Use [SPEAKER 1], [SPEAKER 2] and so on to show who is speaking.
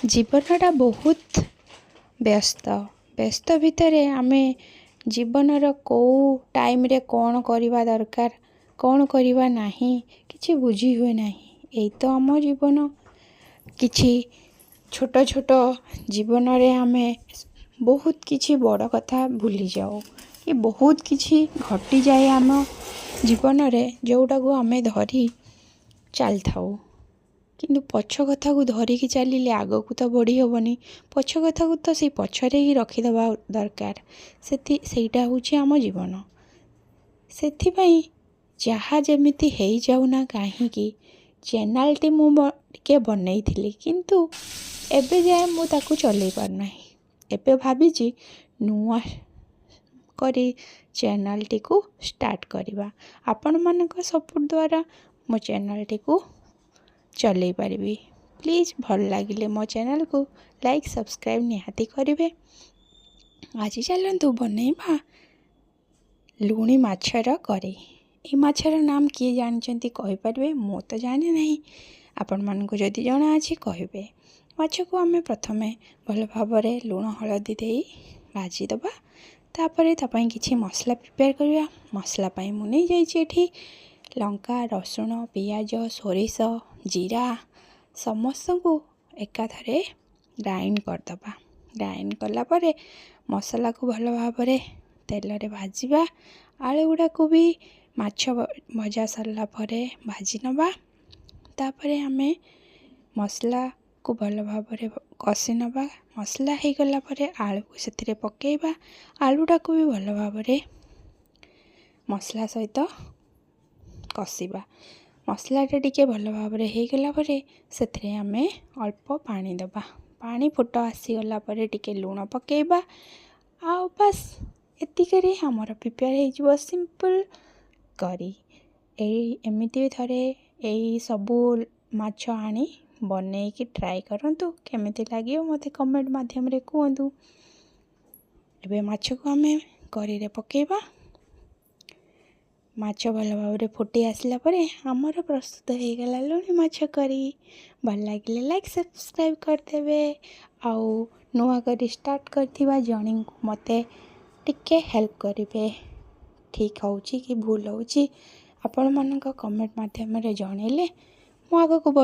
[SPEAKER 1] ଜୀବନଟା ବହୁତ ବ୍ୟସ୍ତ ଭିତରେ ଆମେ ଜୀବନର କେଉଁ ଟାଇମ୍ରେ କ'ଣ କରିବା ଦରକାର କ'ଣ କରିବା ନାହିଁ କିଛି ବୁଝି ହୁଏ ନାହିଁ। ଏଇ ତ ଆମ ଜୀବନ। କିଛି ଛୋଟ ଛୋଟ ଜୀବନରେ ଆମେ ବହୁତ କିଛି ବଡ଼ କଥା ଭୁଲିଯାଉ କି ବହୁତ କିଛି ଘଟିଯାଏ ଆମ ଜୀବନରେ ଯେଉଁଟାକୁ ଆମେ ଧରି ଚାଲିଥାଉ। କିନ୍ତୁ ପଛ କଥାକୁ ଧରିକି ଚାଲିଲେ ଆଗକୁ ତ ବଢ଼ି ହେବନି। ପଛ କଥାକୁ ତ ସେଇ ପଛରେ ହିଁ ରଖିଦେବା ଦରକାର। ସେଇଟା ହେଉଛି ଆମ ଜୀବନ। ସେଥିପାଇଁ ଯାହା ଯେମିତି ହେଇଯାଉ ନା କାହିଁକି ଚ୍ୟାନେଲ୍ଟି ମୁଁ ଟିକେ ବନେଇଥିଲି, କିନ୍ତୁ ଏବେ ଯାଏ ମୁଁ ତାକୁ ଚଲେଇ ପାରୁନାହିଁ। ଏବେ ଭାବିଛି ନୂଆ କରି ଚ୍ୟାନେଲ୍ଟିକୁ ଷ୍ଟାର୍ଟ କରିବା। ଆପଣମାନଙ୍କ ସପୋର୍ଟ ଦ୍ୱାରା ମୋ ଚ୍ୟାନେଲ୍ଟିକୁ ଚଲେଇ ପାରିବି। ପ୍ଲିଜ୍ ଭଲ ଲାଗିଲେ ମୋ ଚ୍ୟାନେଲ୍କୁ ଲାଇକ୍ ସବସ୍କ୍ରାଇବ୍ ନିହାତି କରିବେ। ଆଜି ଚାଲନ୍ତୁ ବନେଇବା ଲୁଣି ମାଛର କରେଇ। এই ମାଛର ନାମ କିଏ ଜାଣିଛନ୍ତି କହିପାରିବେ? ମୁଁ ତ ଜାଣି ନାହିଁ, ଆପଣମାନଙ୍କୁ ଯଦି ଜଣା ଅଛି କହିବେ। ମାଛକୁ ଆମେ ପ୍ରଥମେ ଭଲ ଭାବରେ ଲୁଣ ହଳଦୀ ଦେଇ ଭାଜିଦେବା। ତାପରେ ତା ପାଇଁ କିଛି ମସଲା ପ୍ରିପେୟାର କରିବା। ମସଲା ପାଇଁ ମୁଁ ନେଇଯାଇଛି ଏଠି ଲଙ୍କା, ରସୁଣ, ପିଆଜ, ସୋରିଷ, ଜିରା ସମସ୍ତଙ୍କୁ ଏକାଥରେ ଗ୍ରାଇଣ୍ଡ କରିଦେବା। ଗ୍ରାଇଣ୍ଡ କଲା ପରେ ମସଲାକୁ ଭଲ ଭାବରେ ତେଲରେ ଭାଜିବା। ଆଳୁ ଗୁଡ଼ାକୁ ବି ମାଛ ଭଜା ସରିଲା ପରେ ଭାଜି ନେବା। ତାପରେ ଆମେ ମସଲାକୁ ଭଲ ଭାବରେ କଷି ନେବା। ମସଲା ହେଇଗଲା ପରେ ଆଳୁକୁ ସେଥିରେ ପକାଇବା। ଆଳୁଟାକୁ ବି ଭଲ ଭାବରେ ମସଲା ସହିତ କଷିବା। ମସଲାଟା ଟିକେ ଭଲ ଭାବରେ ହେଇଗଲା ପରେ ସେଥିରେ ଆମେ ଅଳ୍ପ ପାଣି ଦେବା। ପାଣି ଫୁଟ ଆସିଗଲା ପରେ ଟିକେ ଲୁଣ ପକାଇବା। ଆଉ ବାସ୍ ଏତିକିରେ ଆମର ପ୍ରିପେୟାର ହେଇଯିବ ସିମ୍ପଲ୍ କରି। ଏମିତି ଥରେ ଏଇ ସବୁ ମାଛ ଆଣି ବନେଇକି ଟ୍ରାଏ କରନ୍ତୁ। କେମିତି ଲାଗିବ ମୋତେ କମେଣ୍ଟ ମାଧ୍ୟମରେ କୁହନ୍ତୁ। ଏବେ ମାଛକୁ ଆମେ କରେଇରେ ପକାଇବା। ମାଛ ଭଲ ଭାବରେ ଫୁଟି ଆସିଲା ପରେ ଆମର ପ୍ରସ୍ତୁତ ହେଇଗଲା ଲୁଣି ମାଛ କରି। ଭଲ ଲାଗିଲେ ଲାଇକ୍ ସବସ୍କ୍ରାଇବ୍ କରିଦେବେ। ଆଉ ନୂଆ କରି ଷ୍ଟାର୍ଟ କରିଥିବା ଜଣଙ୍କୁ ମୋତେ ଟିକେ ହେଲ୍ପ କରିବେ। ଠିକ୍ ହେଉଛି କି ଭୁଲ ହେଉଛି ଆପଣମାନଙ୍କ କମେଣ୍ଟ ମାଧ୍ୟମରେ ଜଣାଇଲେ ମୁଁ ଆଗକୁ ବଢ଼ି